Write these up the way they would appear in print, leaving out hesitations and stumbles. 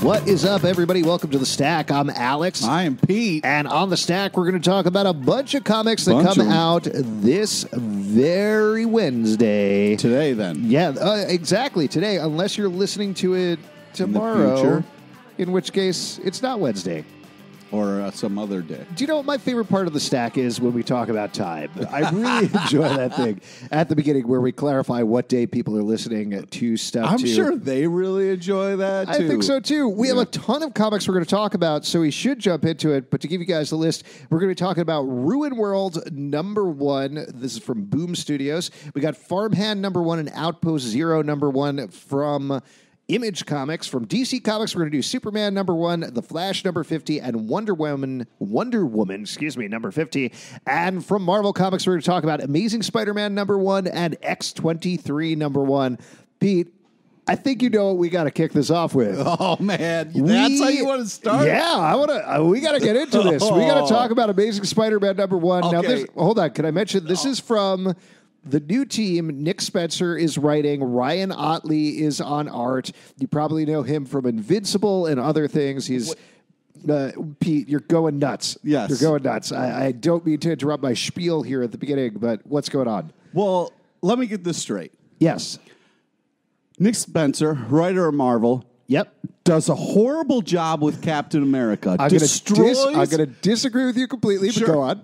What is up, everybody? Welcome to The Stack. I'm Alex. I am Pete. And on The Stack, we're going to talk about a bunch of comics that come out this very Wednesday. Today, then. Yeah, exactly. Today, unless you're listening to it tomorrow, in which case it's not Wednesday. Or some other day. Do you know what my favorite part of The Stack is when we talk about time? I really enjoy that thing at the beginning where we clarify what day people are listening to stuff. I'm sure they really enjoy that, too. I think so, too. We have a ton of comics we're going to talk about, so we should jump into it. But to give you guys the list, we're going to be talking about Ruinworld #1. This is from Boom Studios. We got Farmhand #1 and Outpost Zero #1 from Image Comics. From DC Comics, we're going to do Superman #1, The Flash #50, and Wonder Woman, #50. And from Marvel Comics, we're going to talk about Amazing Spider-Man #1 and X-23 #1. Pete, I think you know what we got to kick this off with. Oh, man. That's how you want to start? Yeah, we got to get into this. We got to talk about Amazing Spider-Man #1. Okay. Now, hold on. Can I mention this is from the new team? Nick Spencer is writing. Ryan Otley is on art. You probably know him from Invincible and other things. He's Pete, you're going nuts. Yes. You're going nuts. I don't mean to interrupt my spiel here at the beginning, but what's going on? Well, let me get this straight. Yes. Nick Spencer, writer of Marvel, does a horrible job with Captain America. I'm going to disagree with you completely, but go on.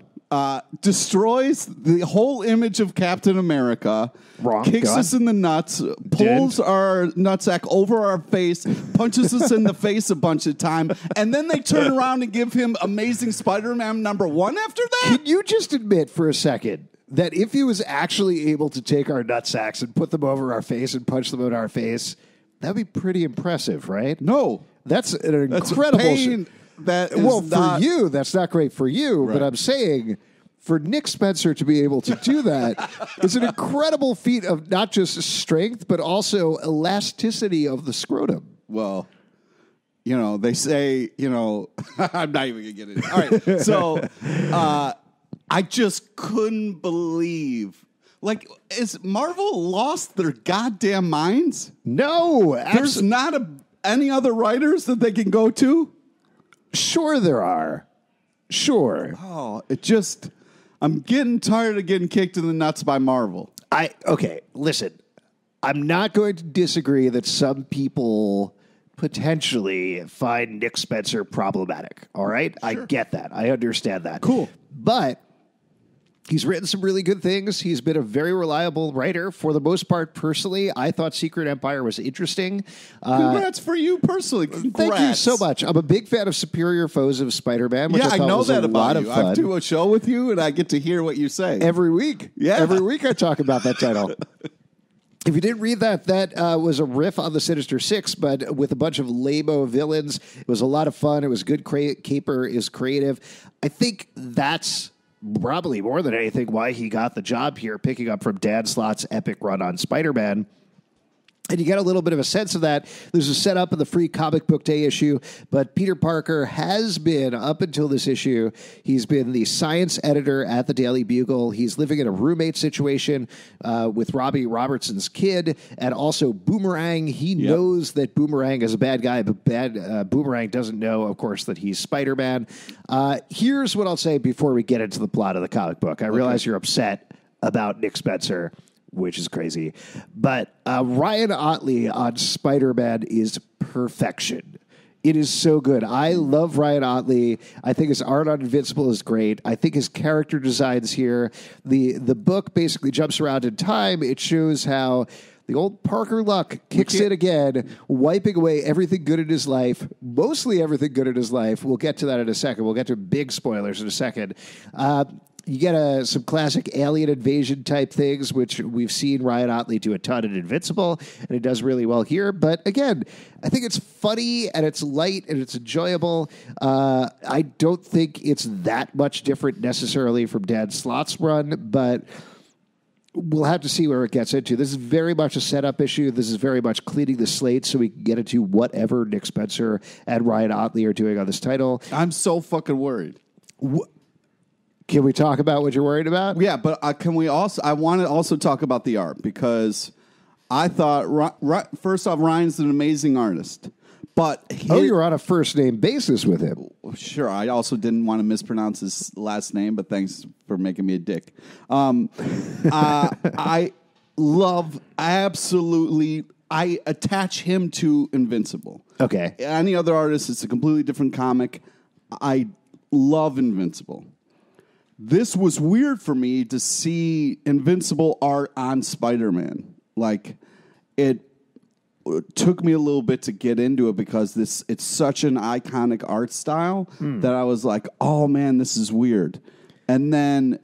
Destroys the whole image of Captain America, Wrong. kicks us in the nuts, pulls our nutsack over our face, punches us in the face a bunch of time, and then they turn around and give him Amazing Spider-Man #1 after that? Can you just admit for a second that if he was actually able to take our nutsacks and put them over our face and punch them in our face, that'd be pretty impressive, right? No. That's an incredible pain. For you, that's not great for you, Right. but I'm saying for Nick Spencer to be able to do that is an incredible feat of not just strength, but also elasticity of the scrotum. Well, they say, I'm not even going to get into it. All right. So I just couldn't believe. Like, is Marvel lost their goddamn minds? No. There's not any other writers that they can go to? Sure there are. Sure. Oh, I'm getting tired of getting kicked in the nuts by Marvel. Okay, listen. I'm not going to disagree that some people potentially find Nick Spencer problematic. All right? Sure. I get that. I understand that. Cool. But he's written some really good things. He's been a very reliable writer. For the most part, personally, I thought Secret Empire was interesting. Congrats for you personally. Congrats. Thank you so much. I'm a big fan of Superior Foes of Spider-Man, which I know was that a lot of fun. I do a show with you, and I get to hear what you say. Every week. Yeah. Every week I talk about that title. If you didn't read that was a riff on the Sinister Six, but with a bunch of lame-o villains. It was a lot of fun. It was good. Caper is creative. I think that's probably more than anything why he got the job here, picking up from Dan Slott's epic run on Spider-Man. And you get a little bit of a sense of that. There's a setup in the free Comic Book Day issue, but Peter Parker has been, up until this issue, he's been the science editor at the Daily Bugle. He's living in a roommate situation with Robbie Robertson's kid, and also Boomerang. He knows that Boomerang is a bad guy, but Boomerang doesn't know, of course, that he's Spider-Man. Here's what I'll say before we get into the plot of the comic book. I realize you're upset about Nick Spencer, which is crazy. But Ryan Otley on Spider-Man is perfection. It is so good. I love Ryan Otley. I think his art on Invincible is great. I think his character designs here. The book basically jumps around in time. It shows how the old Parker luck kicks in again, wiping away everything good in his life, mostly everything good in his life. We'll get to that in a second. We'll get to big spoilers in a second. You get some classic alien invasion type things, which we've seen Ryan Otley do a ton in Invincible, and he does really well here. But again, I think it's funny and it's light and it's enjoyable. I don't think it's that much different necessarily from Dan Slott's run, but we'll have to see where it gets into. This is very much a setup issue. This is very much cleaning the slate so we can get into whatever Nick Spencer and Ryan Otley are doing on this title. I'm so fucking worried. Can we talk about what you're worried about? Yeah, but can we also? I want to also talk about the art because I thought, first off, Ryan's an amazing artist, But you're on a first name basis with him. Sure. I also didn't want to mispronounce his last name, but thanks for making me a dick. I attach him to Invincible. Okay. Any other artist, it's a completely different comic. I love Invincible. This was weird for me to see Invincible art on Spider-Man. Like, it took me a little bit to get into it because it's such an iconic art style that I was like, oh man, this is weird. And then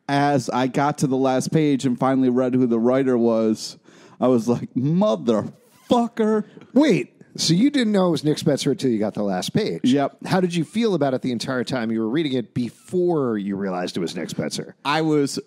as I got to the last page and finally read who the writer was, I was like, motherfucker. Wait, so you didn't know it was Nick Spencer until you got the last page? Yep. How did you feel about it the entire time you were reading it before you realized it was Nick Spencer? I was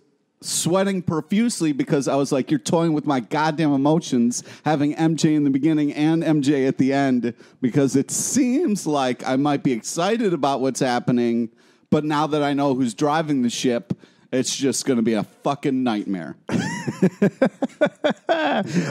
sweating profusely because I was like, you're toying with my goddamn emotions, having MJ in the beginning and MJ at the end, because it seems like I might be excited about what's happening, but now that I know who's driving the ship, it's just going to be a fucking nightmare.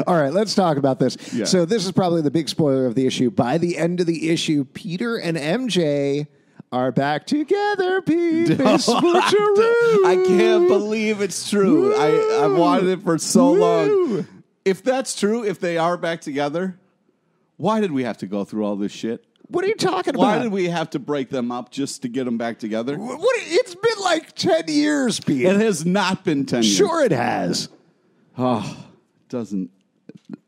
All right, let's talk about this. Yeah. So this is probably the big spoiler of the issue. By the end of the issue, Peter and MJ are back together, Pete. They switcheroo. I can't believe it's true. I've wanted it for so long. If that's true, if they are back together, why did we have to go through all this shit? What are you talking about? Why did we have to break them up just to get them back together? It's been like 10 years, Pete. It has not been 10 years. Sure it has. Oh, doesn't...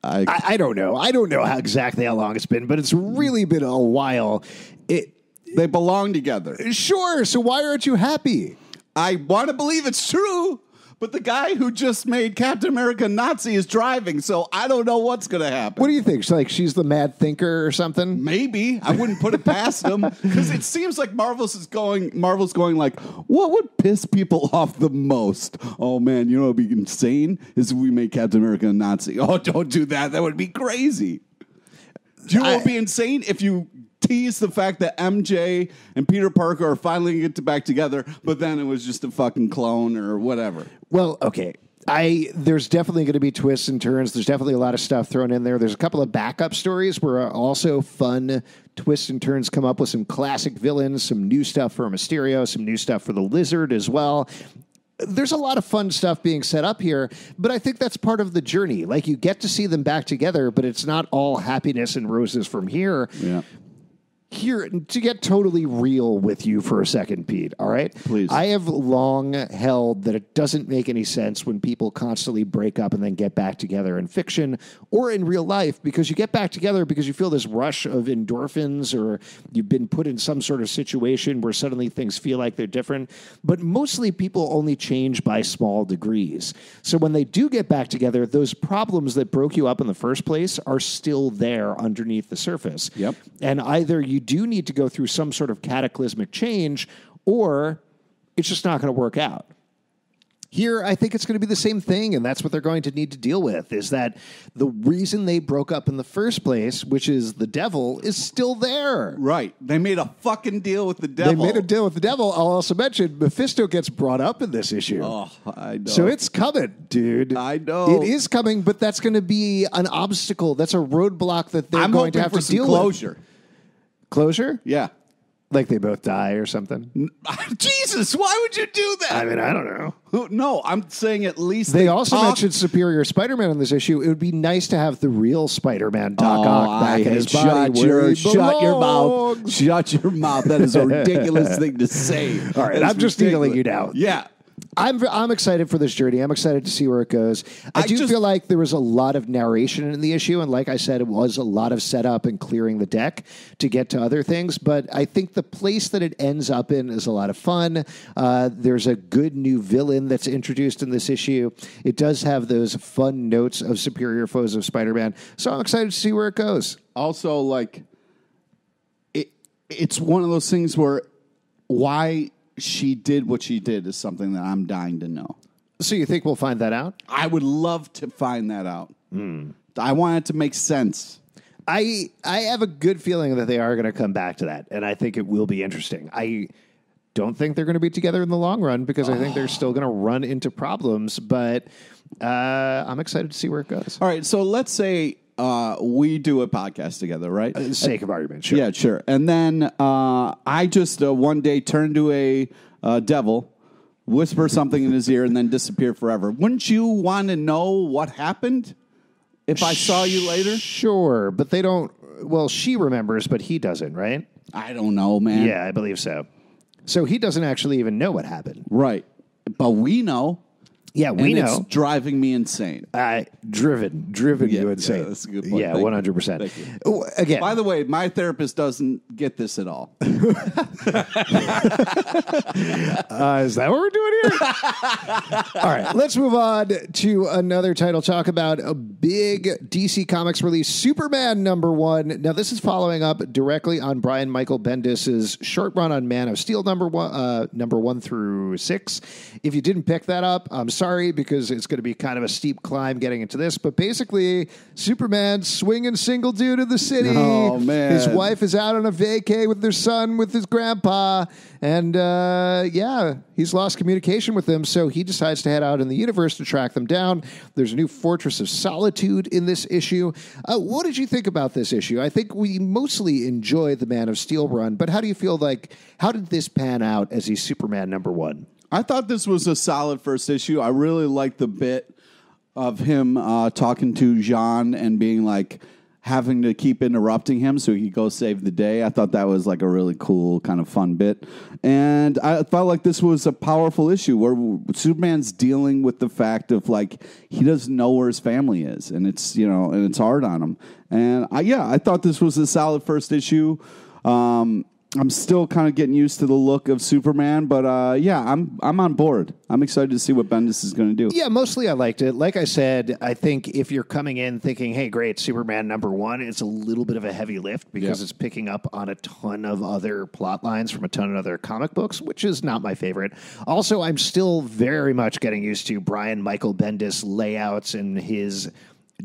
I don't know. I don't know how exactly how long it's been, but it's really been a while. They belong together. Sure. So why aren't you happy? I want to believe it's true, but the guy who just made Captain America Nazi is driving, so I don't know what's going to happen. What do you think? She's the mad thinker or something? Maybe. I wouldn't put it past him, because it seems like Marvel's going like, what would piss people off the most? Oh, man, you know what would be insane? Is if we made Captain America a Nazi. Oh, don't do that. That would be crazy. Do you know what would be insane? If you tease the fact that MJ and Peter Parker are finally going to get back together, but then it was just a fucking clone or whatever. Well, okay. There's definitely going to be twists and turns. There's definitely a lot of stuff thrown in there. There's a couple of backup stories where also fun twists and turns come up with some classic villains, some new stuff for Mysterio, some new stuff for the Lizard as well. There's a lot of fun stuff being set up here, but I think that's part of the journey. Like, you get to see them back together, but it's not all happiness and roses from here. Yeah. Here, to get totally real with you for a second, Pete, all right? Please. I have long held that it doesn't make any sense when people constantly break up and then get back together in fiction or in real life, because you get back together because you feel this rush of endorphins, or you've been put in some sort of situation where suddenly things feel like they're different. But mostly people only change by small degrees. So when they do get back together, those problems that broke you up in the first place are still there underneath the surface. Yep. And either you do need to go through some sort of cataclysmic change, or it's just not going to work out. Here, I think it's going to be the same thing, and that's what they're going to need to deal with, is that the reason they broke up in the first place, which is the devil, is still there. Right. They made a fucking deal with the devil. They made a deal with the devil. I'll also mention Mephisto gets brought up in this issue. Oh, I know. So it's coming, dude. I know. It is coming, but that's going to be an obstacle. That's a roadblock that they're going to have to deal closure. with. Closure? Yeah. Like they both die or something? Jesus, why would you do that? I mean, I don't know. No, I'm saying at least they also mentioned Superior Spider-Man in this issue. It would be nice to have the real Spider-Man Doc Ock back in his body. Shut your mouth. Shut your mouth. That is a ridiculous thing to say. All right, I'm just needling you down. Yeah. I'm excited for this journey. I'm excited to see where it goes. I do feel like there was a lot of narration in the issue, and like I said, it was a lot of setup and clearing the deck to get to other things, but I think the place that it ends up in is a lot of fun. There's a good new villain that's introduced in this issue. It does have those fun notes of Superior Foes of Spider-Man, so I'm excited to see where it goes. Also, like, it's one of those things where why she did what she did is something that I'm dying to know. So you think we'll find that out? I would love to find that out. I want it to make sense. I have a good feeling that they are going to come back to that, and I think it will be interesting. I don't think they're going to be together in the long run because I think they're still going to run into problems, but I'm excited to see where it goes. All right, so let's say we do a podcast together, right? Sake of argument, sure. Yeah, sure. And then I just one day turned to a devil, whisper something in his ear, and then disappear forever. Wouldn't you want to know what happened if I saw you later? Sure, but they don't. Well, she remembers, but he doesn't, right? I don't know, man. Yeah, I believe so. So he doesn't actually even know what happened. Right. But we know. Yeah, we know. It's driving me insane. Driven you insane. Yeah, that's a good point. Yeah, Thank 100%. Thank you. Again, by the way, my therapist doesn't get this at all. Is that what we're doing here? All right, let's move on to another title. Talk about a big DC Comics release, Superman #1. Now, this is following up directly on Brian Michael Bendis's short run on Man of Steel number 1 through 6. If you didn't pick that up, I'm sorry, because it's going to be kind of a steep climb getting into this. But basically, Superman swinging single dude in the city. Oh, man. His wife is out on a vacay with their son, with his grandpa. And, he's lost communication with them. So he decides to head out in the universe to track them down. There's a new Fortress of Solitude in this issue. What did you think about this issue? I think we mostly enjoyed the Man of Steel run. But how do you feel how did this pan out as a Superman #1? I thought this was a solid first issue. I really liked the bit of him talking to Jean and being having to keep interrupting him so he could go save the day. I thought that was a really cool kind of fun bit. And I felt like this was a powerful issue where Superman's dealing with the fact of he doesn't know where his family is, and it's and it's hard on him. And I thought this was a solid first issue. I'm still kind of getting used to the look of Superman, but I'm on board. I'm excited to see what Bendis is going to do. Yeah, mostly I liked it. Like I said, I think if you're coming in thinking, hey, great, Superman #1, it's a little bit of a heavy lift because it's picking up on a ton of other plot lines from a ton of other comic books, which is not my favorite. Also, I'm still very much getting used to Brian Michael Bendis layouts and his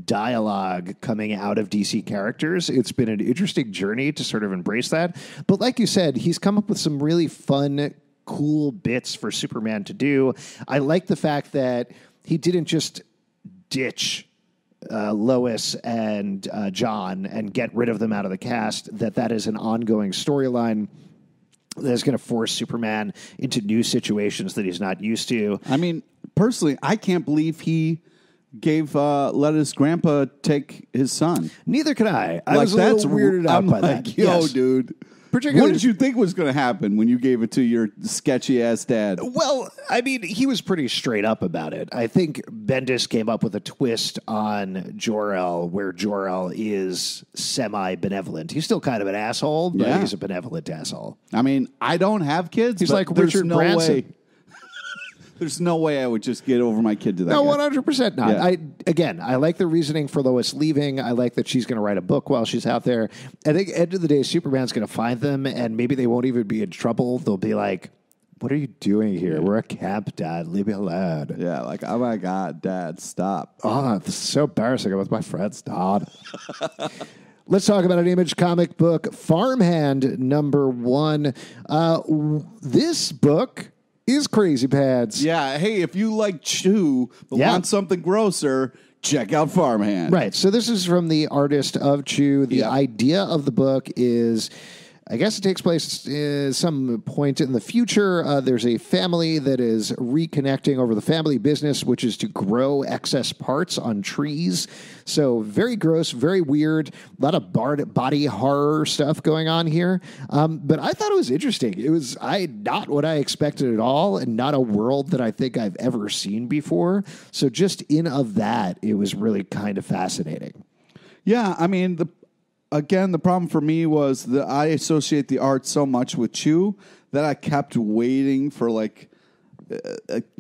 dialogue coming out of DC characters. It's been an interesting journey to sort of embrace that. But like you said, he's come up with some really fun, cool bits for Superman to do. I like the fact that he didn't just ditch Lois and John and get rid of them out of the cast, that is an ongoing storyline that is going to force Superman into new situations that he's not used to. I mean, personally, I can't believe he let his grandpa take his son. Neither can I. I was a little weirded out by that. Yo, dude. What did you think was going to happen when you gave it to your sketchy-ass dad? Well, I mean, he was pretty straight up about it. I think Bendis came up with a twist on Jor-El where Jor-El is semi-benevolent. He's still kind of an asshole, but he's a benevolent asshole. I mean, I don't have kids. He's like Richard Branson. There's no way I would just get over my kid to that. No, guy. 100% not. Yeah. I like the reasoning for Lois leaving. I like that she's going to write a book while she's out there. I think at the end of the day, Superman's going to find them, and maybe they won't even be in trouble. They'll be like, what are you doing here? We're a camp, Dad. Leave me alone. Yeah, oh my God, Dad, stop. Oh, this is so embarrassing. I'm with my friends, Dad. Let's talk about an Image comic book, Farmhand #1. This book is Crazy Pants. Yeah, hey, if you like Chew but want something grosser, check out Farmhand. Right, so this is from the artist of Chew. The idea of the book is, I guess it takes place at some point in the future. There's a family that is reconnecting over the family business, which is to grow excess parts on trees. So very gross, very weird, a lot of body horror stuff going on here. But I thought it was interesting. It was not what I expected at all, and not a world that I think I've ever seen before. So just in of that, it was really kind of fascinating. Yeah, I mean, the problem for me was that I associate the art so much with Chew that I kept waiting for a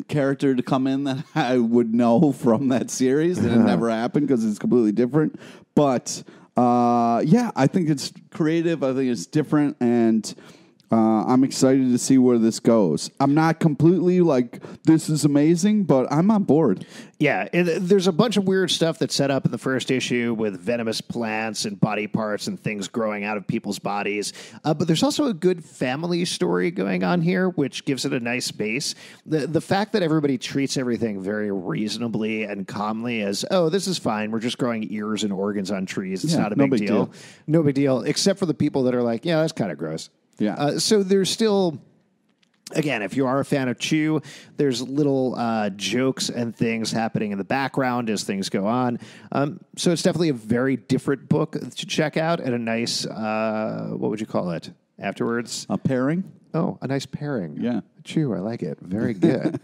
character to come in that I would know from that series, and it never happened because it's completely different. But I think it's creative. I think it's different, and I'm excited to see where this goes. I'm not completely like, this is amazing, but I'm on board. Yeah, there's a bunch of weird stuff that's set up in the first issue with venomous plants and body parts and things growing out of people's bodies. But there's also a good family story going on here, which gives it a nice base. The fact that everybody treats everything very reasonably and calmly as, oh, this is fine. We're just growing ears and organs on trees. It's not a big deal. No big deal, except for the people that are like, yeah, that's kind of gross. Yeah. So there's still... Again, if you are a fan of Chew, there's little jokes and things happening in the background as things go on. So it's definitely a very different book to check out and a nice, what would you call it afterwards? A pairing? Oh, a nice pairing. Yeah. Chew, I like it. Very good.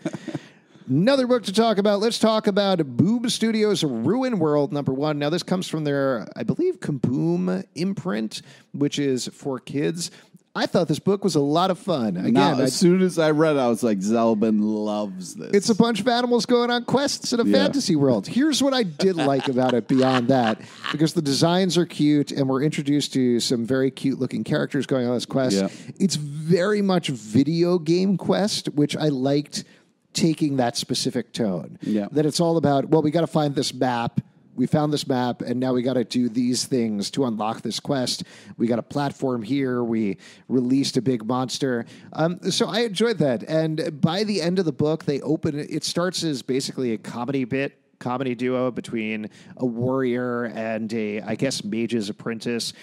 Another book to talk about. Let's talk about Boob Studios' Ruinworld #1. Now, this comes from their, I believe, Kaboom imprint, which is for kids. I thought this book was a lot of fun. Again, as soon as I read it, I was like, Zelbin loves this. It's a bunch of animals going on quests in a fantasy world. Here's what I did like about it beyond that, because the designs are cute and we're introduced to some very cute-looking characters going on this quest. Yeah. It's very much video game quest, which I liked taking that specific tone. Yeah. That it's all about, well, we got to find this map. We found this map, and now we got to do these things to unlock this quest. We got a platform here. We released a big monster. So I enjoyed that. And by the end of the book, it starts as basically a comedy duo between a warrior and I guess, mage's apprentice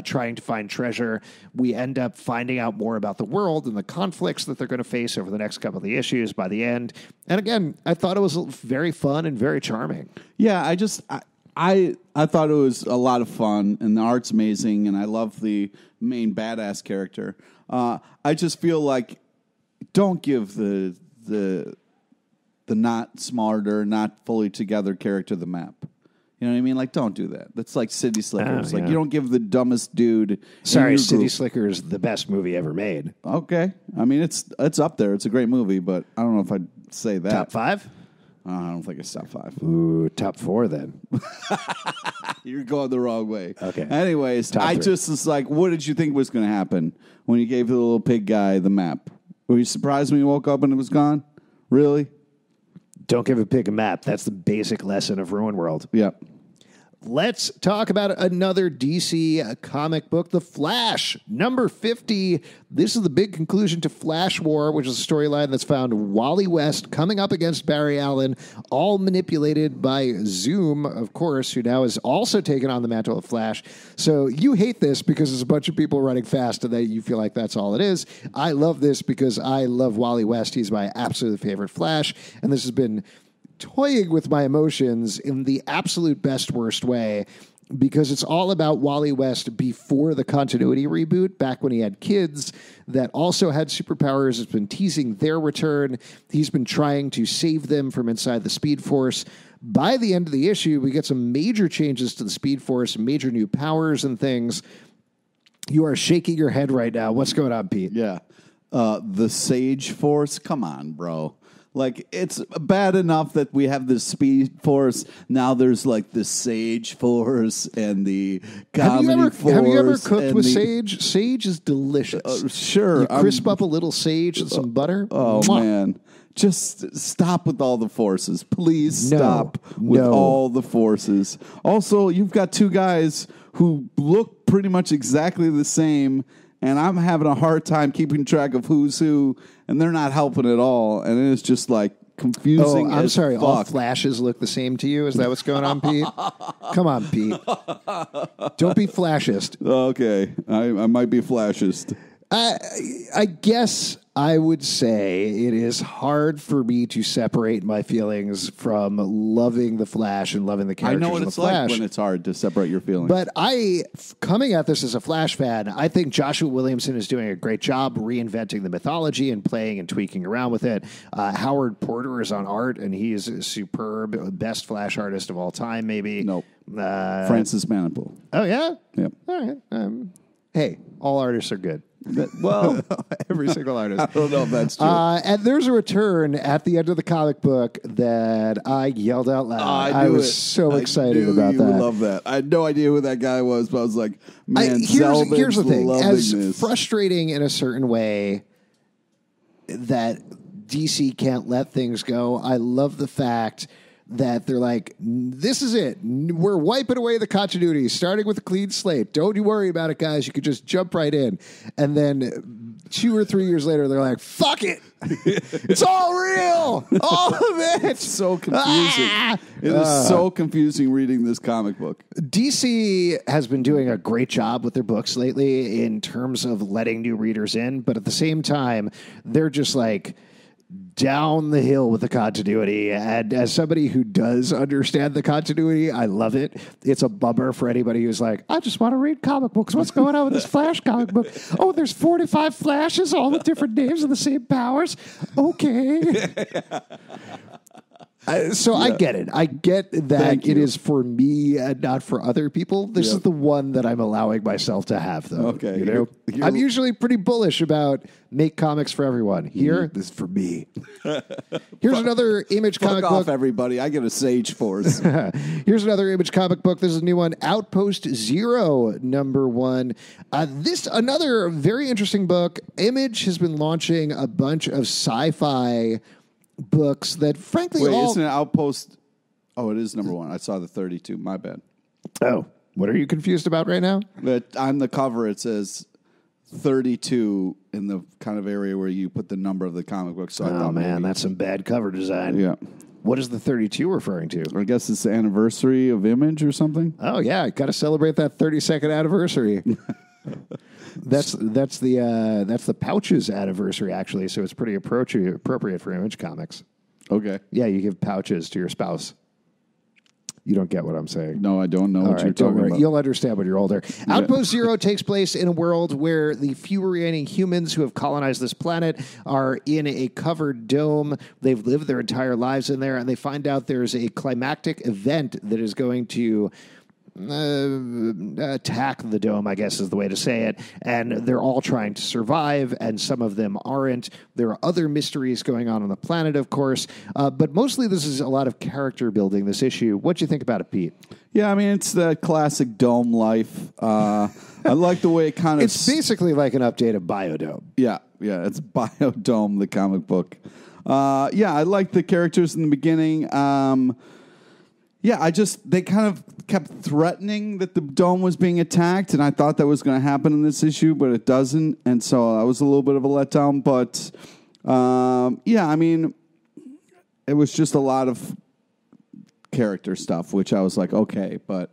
trying to find treasure. We end up finding out more about the world and the conflicts that they're going to face over the next couple of the issues by the end. And again, I thought it was very fun and very charming. Yeah, I thought it was a lot of fun, and the art's amazing, and I love the main badass character. I just feel like don't give the not smarter, not fully together character the map. You know what I mean? Like, don't do that. That's like City Slickers. Like, you don't give the dumbest dude. Sorry, City Slickers, the best movie ever made. Okay, I mean it's up there. It's a great movie, but I don't know if I'd say that. Top 5? I don't think it's top 5. Ooh, top 4 then. You're going the wrong way. Okay. Anyways, I just was like, what did you think was going to happen when you gave the little pig guy the map? Were you surprised when you woke up and it was gone? Really? Don't give a pig a map. That's the basic lesson of Ruinworld. Yep. Let's talk about another DC comic book, The Flash, #50. This is the big conclusion to Flash War, which is a storyline that's found Wally West coming up against Barry Allen, all manipulated by Zoom, of course, who now has also taken on the mantle of Flash. So you hate this because there's a bunch of people running fast and that you feel like that's all it is. I love this because I love Wally West. He's my absolute favorite Flash, and this has been toying with my emotions in the absolute best worst way, because it's all about Wally West before the continuity reboot, back when he had kids that also had superpowers. It's been teasing their return. He's been trying to save them from inside the Speed Force. By the end of the issue, we get some major changes to the Speed Force, major new powers and things. You are shaking your head right now. What's going on, Pete? Yeah. The Sage Force? Come on, bro. Like, it's bad enough that we have the Speed Force. Now there's, like, the Sage Force and the Comedy Force. Have you ever cooked with sage? Sage is delicious. Sure. You crisp up a little sage and some butter. Oh, man. Just stop with all the forces. Please stop with all the forces. Also, you've got two guys who look pretty much exactly the same, and I'm having a hard time keeping track of who's who, and they're not helping at all. And it's just like confusing. I'm sorry. Fuck. All Flashes look the same to you? Is that what's going on, Pete? Come on, Pete. Don't be flashist. Okay, I might be flashist. I guess I would say it is hard for me to separate my feelings from loving the Flash and loving the characters. I know what it's like when it's hard to separate your feelings. But coming at this as a Flash fan, I think Joshua Williamson is doing a great job reinventing the mythology and playing and tweaking around with it. Howard Porter is on art, and he is a superb, best Flash artist of all time, maybe. Nope. Francis Manapul. Oh, yeah? Yep. All right. Hey, all artists are good. Well, every single artist. I don't know if that's true. And there's a return at the end of the comic book that I yelled out loud. I was so excited about you that. Would love that. I had no idea who that guy was, but I was like, man, here's the thing. As this. frustrating in a certain way that DC can't let things go, I love the fact that they're like, this is it. We're wiping away the continuity, starting with a clean slate. Don't you worry about it, guys. You could just jump right in. And then 2 or 3 years later, they're like, fuck it. It's all real. All of it. It's so confusing. It is so confusing reading this comic book. DC has been doing a great job with their books lately in terms of letting new readers in. But at the same time, they're just like down the hill with the continuity. And as somebody who does understand the continuity, I love it. It's a bummer for anybody who's like, I just want to read comic books. What's going on with this Flash comic book? Oh, there's 45 Flashes, all with different names and the same powers. Okay. I get it. I get that it is for me and not for other people. This is the one that I'm allowing myself to have, though. Okay. You know? I'm usually pretty bullish about make comics for everyone. Here, this is for me. Here's another Image comic book. Fuck off, everybody. I get a Sage Force. Here's another Image comic book. This is a new one. Outpost Zero, #1. Another very interesting book. Image has been launching a bunch of sci-fi books that, frankly, isn't it Outpost? Oh, it is #1. I saw the 32. My bad. Oh, what are you confused about right now? But on the cover, it says 32 in the kind of area where you put the number of the comic book. So I thought, man, that's some bad cover design. Yeah. What is the 32 referring to? I guess it's the anniversary of Image or something. Oh yeah, got to celebrate that 32nd anniversary. That's the Pouches anniversary, actually. So it's pretty appropriate for Image Comics. Okay. Yeah, you give pouches to your spouse. You don't get what I'm saying. No, I don't know what you're talking about. You'll understand when you're older. Outpost Zero takes place in a world where the few remaining humans who have colonized this planet are in a covered dome. They've lived their entire lives in there, and they find out there's a climactic event that is going to attack the dome, I guess is the way to say it. And they're all trying to survive, and some of them aren't. There are other mysteries going on the planet, of course. But mostly this is a lot of character building, this issue. What do you think about it, Pete? Yeah, I mean, it's the classic dome life. I like the way it kind of... It's basically like an updated Biodome. Yeah, it's Biodome, the comic book. I like the characters in the beginning. They kind of kept threatening that the dome was being attacked, and I thought that was going to happen in this issue, but it doesn't, and so that was a little bit of a letdown. But, I mean, it was just a lot of character stuff, which I was like, okay, but,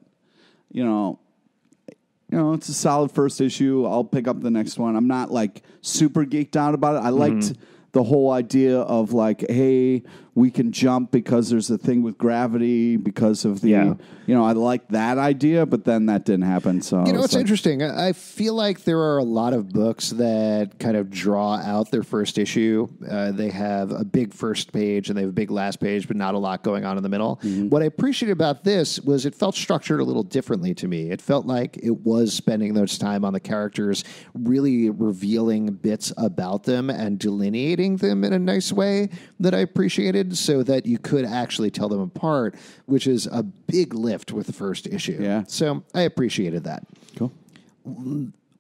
it's a solid first issue. I'll pick up the next one. I'm not, like, super geeked out about it. I liked the whole idea of, like, hey, we can jump because there's a thing with gravity because of the, I like that idea, but then that didn't happen. So it's interesting. I feel like there are a lot of books that kind of draw out their first issue. They have a big first page and they have a big last page, but not a lot going on in the middle. What I appreciated about this was it felt structured a little differently to me. It felt like it was spending those time on the characters, really revealing bits about them and delineating them in a nice way that I appreciated, so that you could actually tell them apart, which is a big lift with the first issue. Yeah. So I appreciated that. Cool.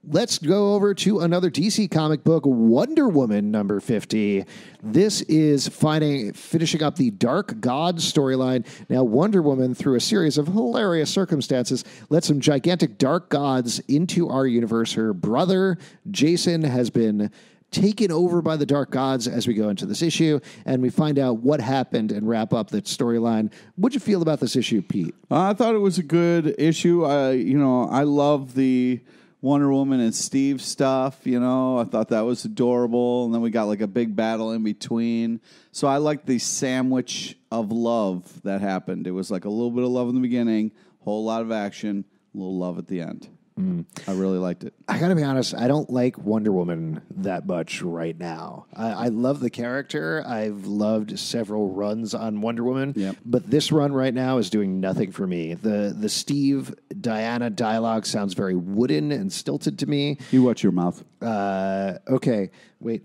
Let's go over to another DC comic book, Wonder Woman #50. This is finishing up the Dark Gods storyline. Now, Wonder Woman, through a series of hilarious circumstances, let some gigantic dark gods into our universe. Her brother, Jason, has been taken over by the Dark Gods as we go into this issue, and we find out what happened and wrap up that storyline. What'd you feel about this issue, Pete? I thought it was a good issue. I love the Wonder Woman and Steve stuff. I thought that was adorable, and then we got like a big battle in between. So I liked the sandwich of love that happened. It was like a little bit of love in the beginning, whole lot of action, a little love at the end. I really liked it. I gotta be honest, I don't like Wonder Woman that much right now. I love the character. I've loved several runs on Wonder Woman, Yep. but this run right now is doing nothing for me. The Steve Diana dialogue sounds very wooden and stilted to me. You watch your mouth. Okay, wait.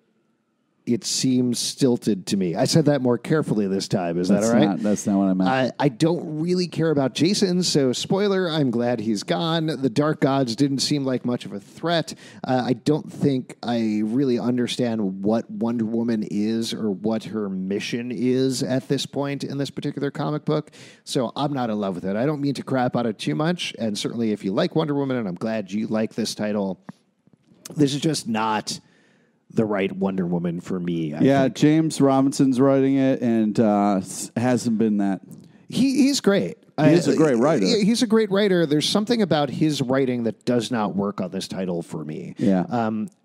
It seems stilted to me. I said that more carefully this time. Is that all right? That's not what I meant. I don't really care about Jason, so spoiler, I'm glad he's gone. The Dark Gods didn't seem like much of a threat. I don't think I really understand what Wonder Woman is or what her mission is at this point in this particular comic book, so I'm not in love with it. I don't mean to crap on it too much, and certainly if you like Wonder Woman, and I'm glad you like this title, this is just not the right Wonder Woman for me. I think. James Robinson's writing it, and hasn't been that. He's great. He's a great writer. He's a great writer. There's something about his writing that does not work on this title for me. Yeah.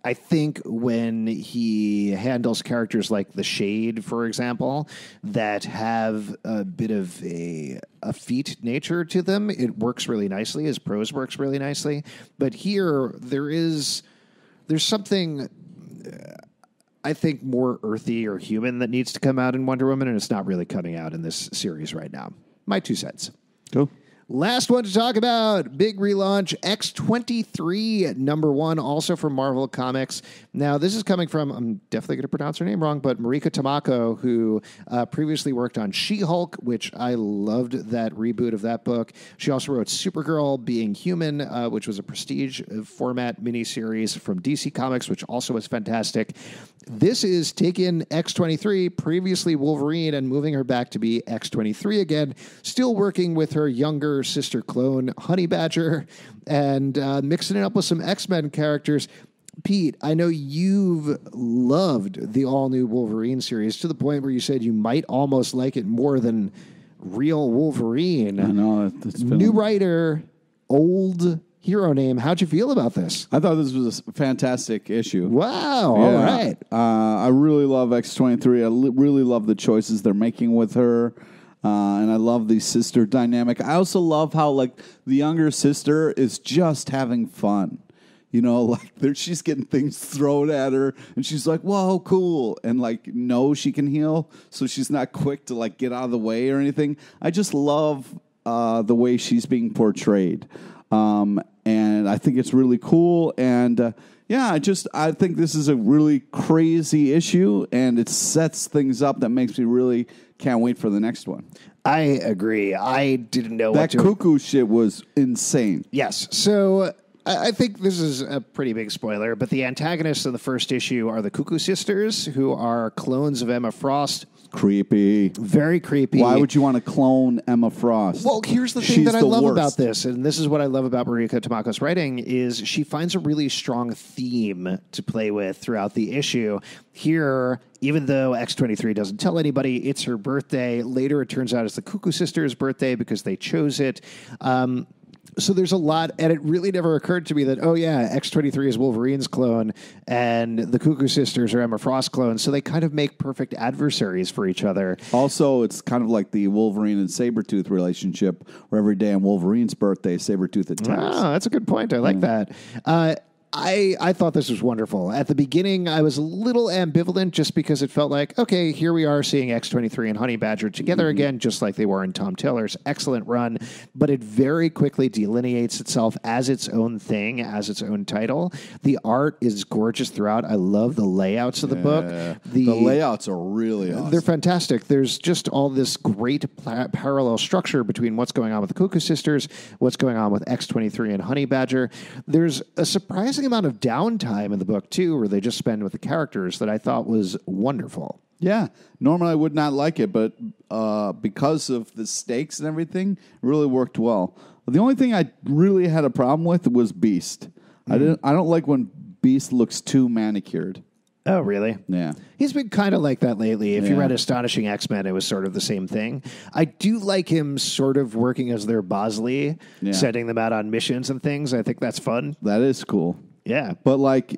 I think when he handles characters like the Shade, for example, that have a bit of a effete nature to them, it works really nicely. His prose works really nicely. But here, there's something, I think, more earthy or human that needs to come out in Wonder Woman, and it's not really coming out in this series right now. My 2 cents. Cool. Last one to talk about, big relaunch, X-23, #1, also from Marvel Comics. Now, this is coming from, I'm definitely going to pronounce her name wrong, but Marika Tamako, who previously worked on She-Hulk, which I loved that reboot of that book. She also wrote Supergirl, Being Human, which was a prestige format miniseries from DC Comics, which also was fantastic. This is taking X-23, previously Wolverine, and moving her back to be X-23 again, still working with her younger sister clone, Honey Badger, and mixing it up with some X-Men characters. Pete, I know you've loved the all-new Wolverine series to the point where you said you might almost like it more than real Wolverine. I know. New writer, old hero name. How'd you feel about this? I thought this was a fantastic issue. Wow. All right. I really love X-23. I really love the choices they're making with her. And I love the sister dynamic. I also love how, like, the younger sister is just having fun. You know, like, she's getting things thrown at her, and she's like, whoa, cool. And, like, knows she can heal, so she's not quick to, like, get out of the way or anything. I just love the way she's being portrayed. And I think it's really cool. And, I think this is a really crazy issue, and it sets things up that makes me really can't wait for the next one. I agree. I didn't know that cuckoo shit was insane. Yes. So I think this is a pretty big spoiler, but the antagonists of the first issue are the Cuckoo Sisters, who are clones of Emma Frost. Creepy. Very creepy. Why would you want to clone Emma Frost? Well, here's the thing that I love about this, and this is what I love about Marika Tamako's writing, is she finds a really strong theme to play with throughout the issue. Here, even though X-23 doesn't tell anybody it's her birthday, later it turns out it's the Cuckoo Sisters' birthday because they chose it. So there's a lot, and it really never occurred to me that, oh yeah, X-23 is Wolverine's clone, and the Cuckoo Sisters are Emma Frost clones, so they kind of make perfect adversaries for each other. Also, it's kind of like the Wolverine and Sabretooth relationship, where every day on Wolverine's birthday, Sabretooth attacks. Oh, that's a good point. I like that. I thought this was wonderful. At the beginning, I was a little ambivalent just because it felt like, okay, here we are seeing X-23 and Honey Badger together again, just like they were in Tom Taylor's excellent run. But it very quickly delineates itself as its own thing, as its own title. The art is gorgeous throughout. I love the layouts of the book. The layouts are really awesome. They're fantastic. There's just all this great parallel structure between what's going on with the Cuckoo Sisters, what's going on with X-23 and Honey Badger. There's a surprising amount of downtime in the book, too, where they just spend with the characters that I thought was wonderful. Yeah. Normally I would not like it, but because of the stakes and everything, it really worked well. The only thing I really had a problem with was Beast. I don't like when Beast looks too manicured. Oh, really? Yeah. He's been kind of like that lately. If you read Astonishing X-Men, it was sort of the same thing. I do like him sort of working as their Bosley, sending them out on missions and things. I think that's fun. That is cool. Yeah. But, like,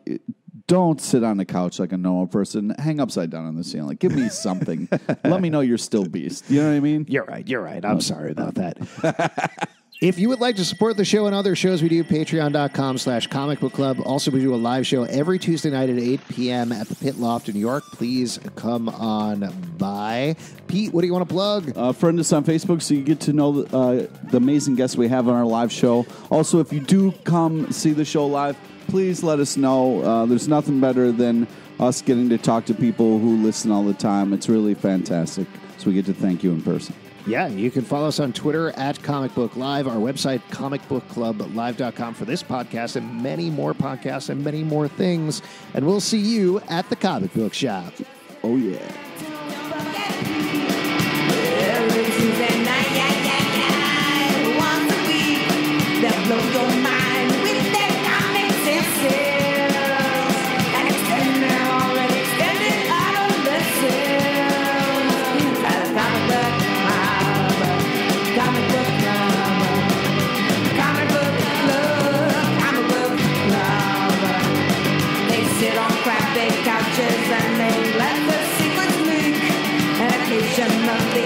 don't sit on the couch like a normal person. Hang upside down on the ceiling. Like, give me something. Let me know you're still Beast. You know what I mean? You're right. I'm sorry about that. If you would like to support the show and other shows we do, patreon.com/Comic Book Club. Also, we do a live show every Tuesday night at 8 p.m. at the Pit Loft in New York. Please come on by. Pete, what do you want to plug? Friend us on Facebook so you get to know the amazing guests we have on our live show. Also, if you do come see the show live, please let us know. There's nothing better than us getting to talk to people who listen all the time. It's really fantastic. So we get to thank you in person. Yeah, you can follow us on Twitter at Comic Book Live, our website, comicbookclublive.com, for this podcast and many more podcasts and many more things. And we'll see you at the comic book shop. Oh, yeah. And they let the secrets leak, and occasionally